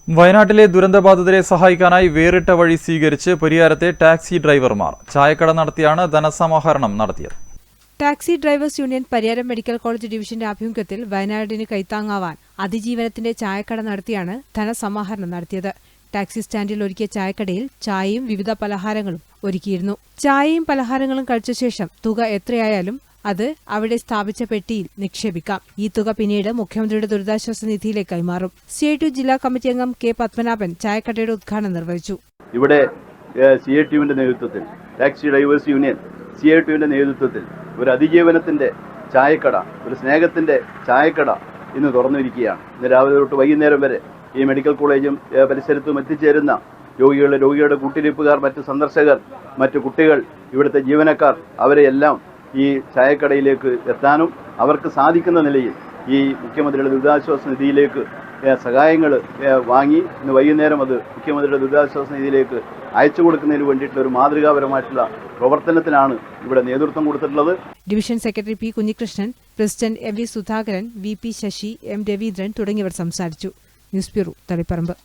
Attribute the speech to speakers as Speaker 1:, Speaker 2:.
Speaker 1: വയനാട്ടിലെ ദുരന്തബാധിതരെ സഹായിക്കാനായി വേറിട്ട വഴി സ്വീകരിച്ച് പരിയാരത്തെ ടാക്സി ഡ്രൈവർമാർ ചായക്കട നടത്തിയാണ് ധനസമാഹരണം നടത്തിയത്.
Speaker 2: Taxi drivers union Pariyaram medical college ഡിവിഷന്റെ ആഭിമുഖ്യത്തിൽ വയനാടിന് കൈത്താങ്ങാവാൻ അതിജീവനത്തിന്റെ ചായക്കട നടത്തിയാണ് ധനസമാഹരണം നടത്തിയത്. ടാക്സി സ്റ്റാൻഡിൽ ഒരുക്കിയ ചായക്കടയിൽ ചായയും വിവിധ പലഹാരങ്ങളും ഒരുക്കിയിരുന്നു. ചായയും പലഹാരങ്ങളും കഴിച്ച ശേഷം തുക എത്രയായാലും അത് അവിടെ സ്ഥാപിച്ച പെട്ടിയിൽ നിക്ഷേപിക്കാം. ഈ തുക പിന്നീട് മുഖ്യമന്ത്രിയുടെ ദുരിതാശ്വാസ നിധിയിലേക്ക് കൈമാറും. CITU ജില്ലാ കമ്മിറ്റി അംഗം K. പത്മനാഭൻ ചായക്കടയുടെ ഉദ്ഘാടനം നിർവഹിച്ചു.
Speaker 3: ഇവിടെ CITUവിന്റെ നേതൃത്വത്തിൽ ടാക്സി ഡ്രൈവേഴ്സ് യൂണിയൻ CITUവിന്റെ നേതൃത്വത്തിൽ ഒരു അതിജീവനത്തിന്റെ ചായക്കട, ഒരു സ്നേഹത്തിന്റെ ചായക്കട ഇന്ന് തുറന്നിരിക്കുകയാണ്. ഇന്ന് രാവിലെ തൊട്ട് വൈകുന്നേരം വരെ ഈ മെഡിക്കൽ കോളേജും പരിസരത്തും എത്തിച്ചേരുന്ന രോഗികളുടെ കൂട്ടിരിപ്പുകാർ, മറ്റ് സന്ദർശകർ, മറ്റു കുട്ടികൾ, ഇവിടുത്തെ ജീവനക്കാർ അവരെയെല്ലാം ഈ ചായക്കടയിലേക്ക് എത്താനും അവർക്ക് സാധിക്കുന്ന നിലയിൽ ഈ മുഖ്യമന്ത്രിയുടെ ദുരിതാശ്വാസ നിധിയിലേക്ക് സഹായങ്ങൾ വാങ്ങി ഇന്ന് വൈകുന്നേരം അത് മുഖ്യമന്ത്രിയുടെ ദുരിതാശ്വാസ നിധിയിലേക്ക് അയച്ചു കൊടുക്കുന്നതിന് വേണ്ടിയിട്ടുള്ള ഒരു മാതൃകാപരമായിട്ടുള്ള പ്രവർത്തനത്തിനാണ് ഇവിടെ നേതൃത്വം കൊടുത്തിട്ടുള്ളത്.
Speaker 2: Division secretary P. Kunhikrishnan, president MV Sudhakaran, VP Sasi, M. Raveendran തുടങ്ങിയവർ സംസാരിച്ചു. News bureau, Taliparamba.